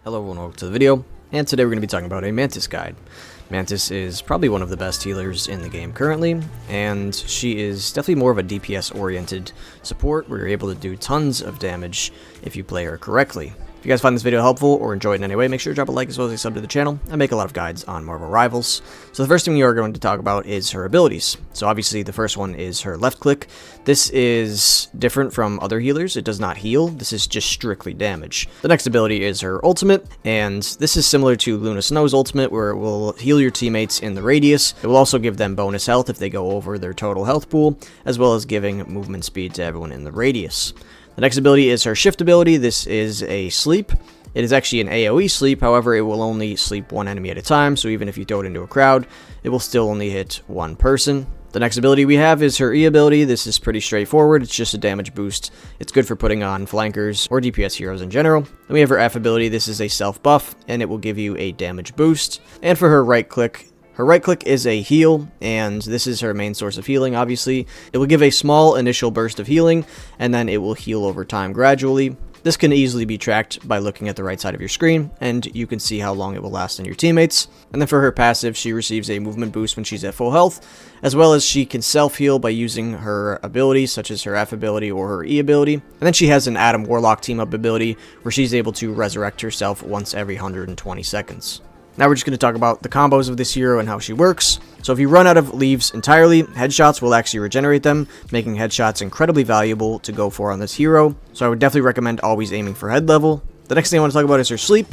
Hello everyone, welcome to the video, and today we're going to be talking about a Mantis guide. Mantis is probably one of the best healers in the game currently, and she is definitely more of a DPS oriented support where you're able to do tons of damage if you play her correctly. If you guys find this video helpful or enjoy it in any way, make sure to drop a like as well as a sub to the channel. I make a lot of guides on Marvel Rivals. So the first thing we are going to talk about is her abilities. So obviously the first one is her left click. This is different from other healers. It does not heal. This is just strictly damage. The next ability is her ultimate, and this is similar to Luna Snow's ultimate where it will heal your teammates in the radius. It will also give them bonus health if they go over their total health pool, as well as giving movement speed to everyone in the radius. The next ability is her shift ability. This is a sleep. It is actually an AoE sleep, however, it will only sleep one enemy at a time, so even if you throw it into a crowd, it will still only hit one person. The next ability we have is her E ability. This is pretty straightforward. It's just a damage boost. It's good for putting on flankers or DPS heroes in general. Then we have her F ability. This is a self buff, and it will give you a damage boost. And for her right click, is a heal, and this is her main source of healing, obviously. It will give a small initial burst of healing, and then it will heal over time gradually. This can easily be tracked by looking at the right side of your screen, and you can see how long it will last on your teammates. And then for her passive, she receives a movement boost when she's at full health, as well as she can self-heal by using her abilities, such as her F ability or her E ability. And then she has an Adam Warlock team-up ability, where she's able to resurrect herself once every 120 seconds. Now we're just going to talk about the combos of this hero and how she works. So if you run out of leaves entirely, headshots will actually regenerate them, making headshots incredibly valuable to go for on this hero. So I would definitely recommend always aiming for head level. The next thing I want to talk about is her sleep.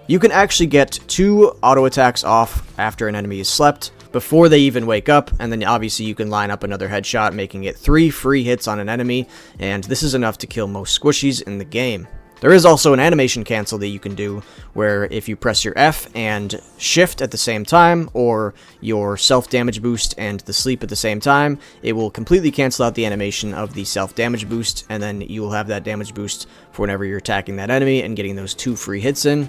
You can actually get 2 auto attacks off after an enemy is slept before they even wake up, and then obviously you can line up another headshot, making it 3 free hits on an enemy, and this is enough to kill most squishies in the game. There is also an animation cancel that you can do, where if you press your F and shift at the same time, or your self-damage boost and the sleep at the same time, it will completely cancel out the animation of the self-damage boost, and then you will have that damage boost for whenever you're attacking that enemy and getting those 2 free hits in.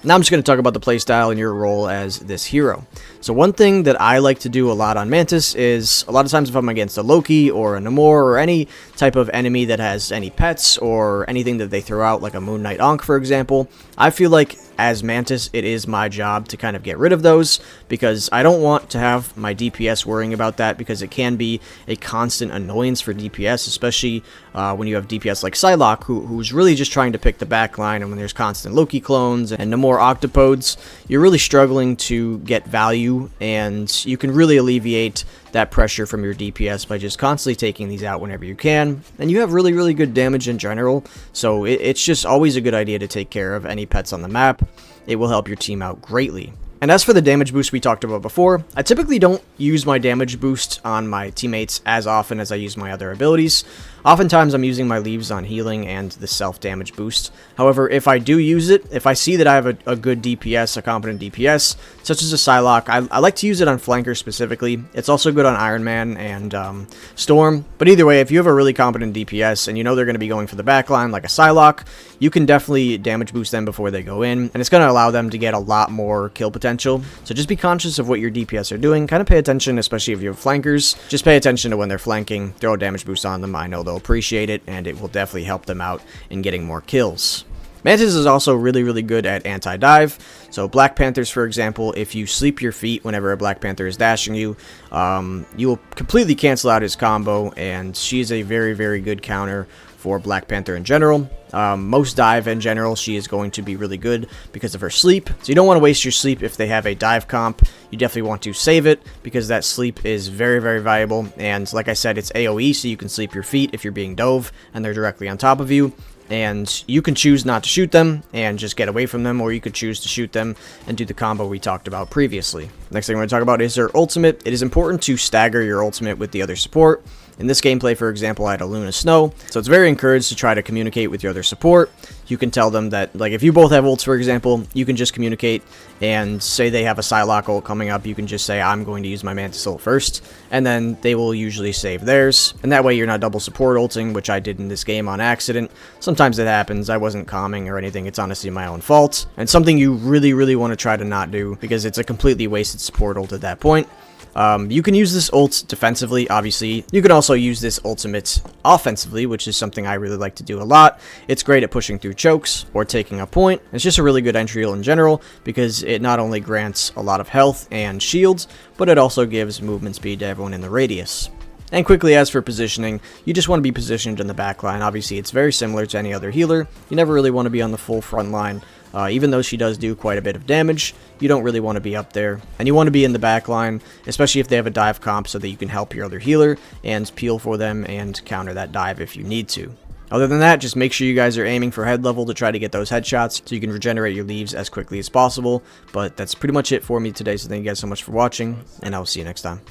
Now I'm just going to talk about the playstyle and your role as this hero. So one thing that I like to do a lot on Mantis is, a lot of times if I'm against a Loki or a Namor or any type of enemy that has any pets or anything that they throw out, like a Moon Knight Ankh for example, I feel like as Mantis it is my job to kind of get rid of those, because I don't want to have my DPS worrying about that, because it can be a constant annoyance for DPS, especially when you have DPS like Psylocke, who's really just trying to pick the back line, and when there's constant Loki clones and Namor octopodes, you're really struggling to get value, and you can really alleviate that pressure from your DPS by just constantly taking these out whenever you can, and you have really good damage in general, so it's just always a good idea to take care of any pets on the map. It will help your team out greatly. And as for the damage boost we talked about before, I typically don't use my damage boost on my teammates as often as I use my other abilities. Oftentimes I'm using my leaves on healing and the self-damage boost. However, if I do use it, if I see that I have a good DPS, a competent DPS, such as a Psylocke, I like to use it on flankers specifically. It's also good on Iron Man and Storm. But either way, if you have a really competent DPS and you know they're going to be going for the backline like a Psylocke, you can definitely damage boost them before they go in, and it's going to allow them to get a lot more kill potential. So just be conscious of what your DPS are doing. Kind of pay attention, especially if you have flankers. Just pay attention to when they're flanking. Throw a damage boost on them. I know they'll appreciate it, and it will definitely help them out in getting more kills. Mantis is also really good at anti-dive. So Black Panthers, for example, if you sleep your feet whenever a Black Panther is dashing you, you will completely cancel out his combo, and she is a very good counter for Black Panther in general. Most dive in general, she is going to be really good because of her sleep. So you don't want to waste your sleep if they have a dive comp. You definitely want to save it, because that sleep is very valuable. And like I said, it's AoE, so you can sleep your feet if you're being dove and they're directly on top of you. And you can choose not to shoot them and just get away from them, or you could choose to shoot them and do the combo we talked about previously. Next thing we're going to talk about is her ultimate. It is important to stagger your ultimate with the other support. In this gameplay, for example, I had a Luna Snow, so it's very encouraged to try to communicate with your other support. You can tell them that, like, if you both have ults, for example, you can just communicate, and say they have a Psylocke ult coming up, you can just say, I'm going to use my Mantis ult first, and then they will usually save theirs, and that way you're not double support ulting, which I did in this game on accident. Sometimes it happens. I wasn't calming or anything. It's honestly my own fault, and something you really want to try to not do, because it's a completely wasted support ult at that point. You can use this ult defensively, obviously. You can also use this ultimate offensively, which is something I really like to do a lot. It's great at pushing through chokes or taking a point. It's just a really good entry heal in general because it not only grants a lot of health and shields, but it also gives movement speed to everyone in the radius. And quickly, as for positioning, you just want to be positioned in the back line. Obviously, it's very similar to any other healer. You never really want to be on the full front line. Even though she does do quite a bit of damage, you don't really want to be up there. And you want to be in the back line, especially if they have a dive comp so that you can help your other healer and peel for them and counter that dive if you need to. Other than that, just make sure you guys are aiming for head level to try to get those headshots so you can regenerate your leaves as quickly as possible. But that's pretty much it for me today, so thank you guys so much for watching, and I will see you next time.